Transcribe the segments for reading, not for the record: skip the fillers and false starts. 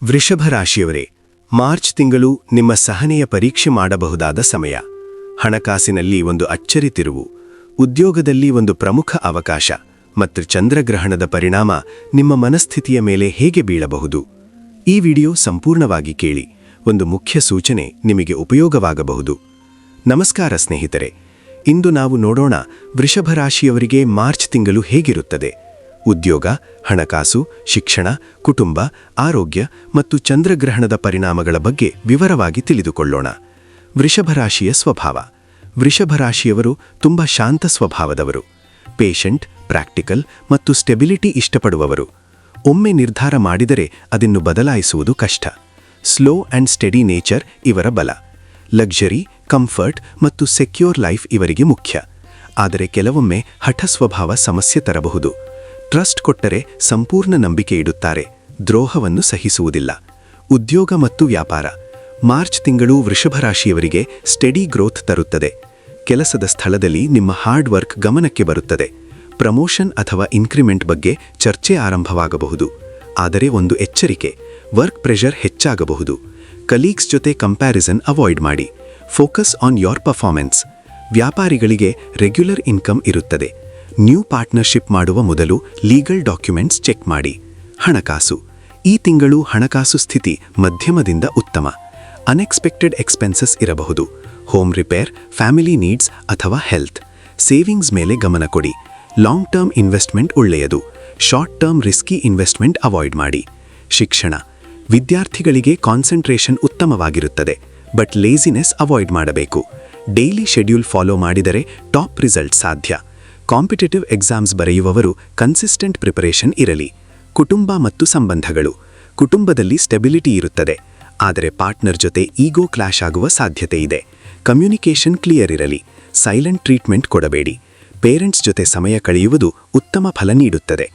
ವೃಷಭ ರಾಶಿಯವರೇ, ಮಾರ್ಚ್ ತಿಂಗಳು ನಿಮ್ಮ ಸಹನೆಯ ಪರೀಕ್ಷೆ ಮಾಡಬಹುದಾದ ಸಮಯ. ಹಣಕಾಸಿನಲ್ಲಿ ಒಂದು ಅಚ್ಚರಿ ತಿರುವು, ಉದ್ಯೋಗದಲ್ಲಿ ಒಂದು ಪ್ರಮುಖ ಅವಕಾಶ ಮತ್ತು ಚಂದ್ರಗ್ರಹಣದ ಪರಿಣಾಮ ನಿಮ್ಮ ಮನಸ್ಥಿತಿಯ ಮೇಲೆ ಹೇಗೆ ಬೀಳಬಹುದು? ಈ ವಿಡಿಯೋ ಸಂಪೂರ್ಣವಾಗಿ ಕೇಳಿ. ಒಂದು ಮುಖ್ಯ ಸೂಚನೆ ನಿಮಗೆ ಉಪಯೋಗವಾಗಬಹುದು. ನಮಸ್ಕಾರ ಸ್ನೇಹಿತರೆ, ಇಂದು ನಾವು ನೋಡೋಣ ವೃಷಭ ರಾಶಿಯವರಿಗೆ ಮಾರ್ಚ್ ತಿಂಗಳು ಹೇಗಿರುತ್ತದೆ. ಉದ್ಯೋಗ, ಹಣಕಾಸು, ಶಿಕ್ಷಣ, ಕುಟುಂಬ, ಆರೋಗ್ಯ ಮತ್ತು ಚಂದ್ರಗ್ರಹಣದ ಪರಿಣಾಮಗಳ ಬಗ್ಗೆ ವಿವರವಾಗಿ ತಿಳಿದುಕೊಳ್ಳೋಣ. ವೃಷಭ ರಾಶಿಯ ಸ್ವಭಾವ. ವೃಷಭ ರಾಶಿಯವರು ತುಂಬ ಶಾಂತ ಸ್ವಭಾವದವರು. ಪೇಷಂಟ್, ಪ್ರಾಕ್ಟಿಕಲ್ ಮತ್ತು ಸ್ಟೆಬಿಲಿಟಿ ಇಷ್ಟಪಡುವವರು. ಒಮ್ಮೆ ನಿರ್ಧಾರ ಮಾಡಿದರೆ ಅದನ್ನು ಬದಲಾಯಿಸುವುದು ಕಷ್ಟ. ಸ್ಲೋ ಆ್ಯಂಡ್ ಸ್ಟೆಡಿ ನೇಚರ್ ಇವರ ಬಲ. ಲಕ್ಸರಿ, ಕಂಫರ್ಟ್ ಮತ್ತು ಸೆಕ್ಯೂರ್ ಲೈಫ್ ಇವರಿಗೆ ಮುಖ್ಯ. ಆದರೆ ಕೆಲವೊಮ್ಮೆ ಹಠ ಸ್ವಭಾವ ಸಮಸ್ಯೆ ತರಬಹುದು. ಟ್ರಸ್ಟ್ ಕೊಟ್ಟರೆ ಸಂಪೂರ್ಣ ನಂಬಿಕೆ ಇಡುತ್ತಾರೆ, ದ್ರೋಹವನ್ನು ಸಹಿಸುವುದಿಲ್ಲ. ಉದ್ಯೋಗ ಮತ್ತು ವ್ಯಾಪಾರ. ಮಾರ್ಚ್ ತಿಂಗಳು ವೃಷಭ ರಾಶಿಯವರಿಗೆ ಸ್ಟೆಡಿ ಗ್ರೋತ್ ತರುತ್ತದೆ. ಕೆಲಸದ ಸ್ಥಳದಲ್ಲಿ ನಿಮ್ಮ ಹಾರ್ಡ್ ವರ್ಕ್ ಗಮನಕ್ಕೆ ಬರುತ್ತದೆ. ಪ್ರಮೋಷನ್ ಅಥವಾ ಇನ್ಕ್ರಿಮೆಂಟ್ ಬಗ್ಗೆ ಚರ್ಚೆ ಆರಂಭವಾಗಬಹುದು. ಆದರೆ ಒಂದು ಎಚ್ಚರಿಕೆ, ವರ್ಕ್ ಪ್ರೆಷರ್ ಹೆಚ್ಚಾಗಬಹುದು. ಕಲೀಗ್ಸ್ ಜೊತೆ ಕಂಪ್ಯಾರಿಸನ್ ಅವಾಯ್ಡ್ ಮಾಡಿ. Focus on your performance. ವ್ಯಾಪಾರಿಗಳಿಗೆ ರೆಗ್ಯುಲರ್ ಇನ್ಕಮ್ ಇರುತ್ತದೆ. ನ್ಯೂ ಪಾರ್ಟ್ನರ್ಶಿಪ್ ಮಾಡುವ ಮೊದಲು ಲೀಗಲ್ ಡಾಕ್ಯುಮೆಂಟ್ಸ್ ಚೆಕ್ ಮಾಡಿ. ಹಣಕಾಸು. ಈ ತಿಂಗಳು ಹಣಕಾಸು ಸ್ಥಿತಿ ಮಧ್ಯಮದಿಂದ ಉತ್ತಮ. ಅನ್ಎಕ್ಸ್ಪೆಕ್ಟೆಡ್ ಎಕ್ಸ್ಪೆನ್ಸಸ್ ಇರಬಹುದು. ಹೋಮ್ ರಿಪೇರ್, ಫ್ಯಾಮಿಲಿ ನೀಡ್ಸ್ ಅಥವಾ ಹೆಲ್ತ್. ಸೇವಿಂಗ್ಸ್ ಮೇಲೆ ಗಮನ ಕೊಡಿ. ಲಾಂಗ್ ಟರ್ಮ್ ಇನ್ವೆಸ್ಟ್ಮೆಂಟ್ ಒಳ್ಳೆಯದು. Short term risky investment avoid ಮಾಡಿ. ಶಿಕ್ಷಣ. ವಿದ್ಯಾರ್ಥಿಗಳಿಗೆ ಕಾನ್ಸಂಟ್ರೇಷನ್ ಉತ್ತಮವಾಗಿರುತ್ತದೆ, ಬಟ್ ಲೇಜಿನೆಸ್ ಅವಾಯ್ಡ್ ಮಾಡಬೇಕು. ಡೈಲಿ ಶೆಡ್ಯೂಲ್ ಫಾಲೋ ಮಾಡಿದರೆ ಟಾಪ್ ರಿಸಲ್ಟ್ ಸಾಧ್ಯ. ಕಾಂಪಿಟೇಟಿವ್ ಎಕ್ಸಾಮ್ಸ್ ಬರೆಯುವವರು ಕನ್ಸಿಸ್ಟೆಂಟ್ ಪ್ರಿಪರೇಷನ್ ಇರಲಿ. ಕುಟುಂಬ ಮತ್ತು ಸಂಬಂಧಗಳು. ಕುಟುಂಬದಲ್ಲಿ ಸ್ಟೆಬಿಲಿಟಿ ಇರುತ್ತದೆ, ಆದರೆ ಪಾರ್ಟ್ನರ್ ಜೊತೆ ಈಗೋ ಕ್ಲಾಶ್ ಆಗುವ ಸಾಧ್ಯತೆ ಇದೆ. ಕಮ್ಯುನಿಕೇಷನ್ ಕ್ಲಿಯರ್ ಇರಲಿ. ಸೈಲೆಂಟ್ ಟ್ರೀಟ್ಮೆಂಟ್ ಕೊಡಬೇಡಿ. ಪೇರೆಂಟ್ಸ್ ಜೊತೆ ಸಮಯ ಕಳೆಯುವುದು ಉತ್ತಮ ಫಲ ನೀಡುತ್ತದೆ.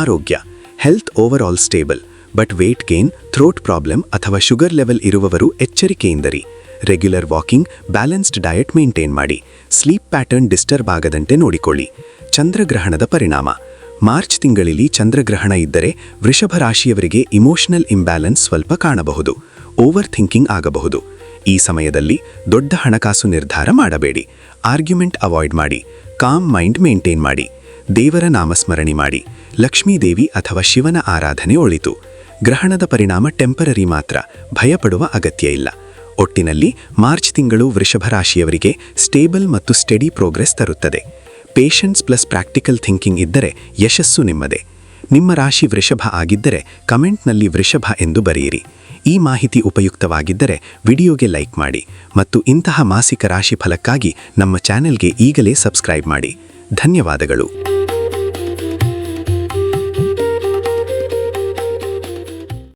ಆರೋಗ್ಯ. Health overall stable, but weight gain, throat problem ಅಥವಾ ಶುಗರ್ ಲೆವೆಲ್ ಇರುವವರು ಎಚ್ಚರಿಕೆಯಿಂದಿರಿ. Regular walking, balanced diet maintain ಮಾಡಿ. ಸ್ಲೀಪ್ ಪ್ಯಾಟರ್ನ್ ಡಿಸ್ಟರ್ಬ್ ಆಗದಂತೆ ನೋಡಿಕೊಳ್ಳಿ. ಚಂದ್ರಗ್ರಹಣದ ಪರಿಣಾಮ. ಮಾರ್ಚ್ ತಿಂಗಳಲ್ಲಿ ಚಂದ್ರಗ್ರಹಣ ಇದ್ದರೆ ವೃಷಭ ರಾಶಿಯವರಿಗೆ ಇಮೋಷನಲ್ ಇಂಬ್ಯಾಲೆನ್ಸ್ ಸ್ವಲ್ಪ ಕಾಣಬಹುದು. ಓವರ್ ಥಿಂಕಿಂಗ್ ಆಗಬಹುದು. ಈ ಸಮಯದಲ್ಲಿ ದೊಡ್ಡ ಹಣಕಾಸು ನಿರ್ಧಾರ ಮಾಡಬೇಡಿ. ಆರ್ಗ್ಯುಮೆಂಟ್ ಅವಾಯ್ಡ್ ಮಾಡಿ. ಕಾಮ್ ಮೈಂಡ್ ಮೇಂಟೈನ್ ಮಾಡಿ. ದೇವರ ನಾಮಸ್ಮರಣೆ ಮಾಡಿ. ಲಕ್ಷ್ಮೀದೇವಿ ಅಥವಾ ಶಿವನ ಆರಾಧನೆ ಒಳಿತು. ಗ್ರಹಣದ ಪರಿಣಾಮ ಟೆಂಪರರಿ ಮಾತ್ರ, ಭಯಪಡುವ ಅಗತ್ಯ ಇಲ್ಲ. ಒಟ್ಟಿನಲ್ಲಿ ಮಾರ್ಚ್ ತಿಂಗಳು ವೃಷಭ ರಾಶಿಯವರಿಗೆ ಸ್ಟೇಬಲ್ ಮತ್ತು ಸ್ಟೆಡಿ ಪ್ರೋಗ್ರೆಸ್ ತರುತ್ತದೆ. ಪೇಷನ್ಸ್ ಪ್ಲಸ್ ಪ್ರಾಕ್ಟಿಕಲ್ ಥಿಂಕಿಂಗ್ ಇದ್ದರೆ ಯಶಸ್ಸು ನಿಮ್ಮದೇ. ನಿಮ್ಮ ರಾಶಿ ವೃಷಭ ಆಗಿದ್ದರೆ ಕಮೆಂಟ್ನಲ್ಲಿ ವೃಷಭ ಎಂದು ಬರೆಯಿರಿ. ಈ ಮಾಹಿತಿ ಉಪಯುಕ್ತವಾಗಿದ್ದರೆ ವಿಡಿಯೋಗೆ ಲೈಕ್ ಮಾಡಿ ಮತ್ತು ಇಂತಹ ಮಾಸಿಕ ರಾಶಿ ಫಲಕ್ಕಾಗಿ ನಮ್ಮ ಚಾನೆಲ್ಗೆ ಈಗಲೇ ಸಬ್ಸ್ಕ್ರೈಬ್ ಮಾಡಿ. ಧನ್ಯವಾದಗಳು.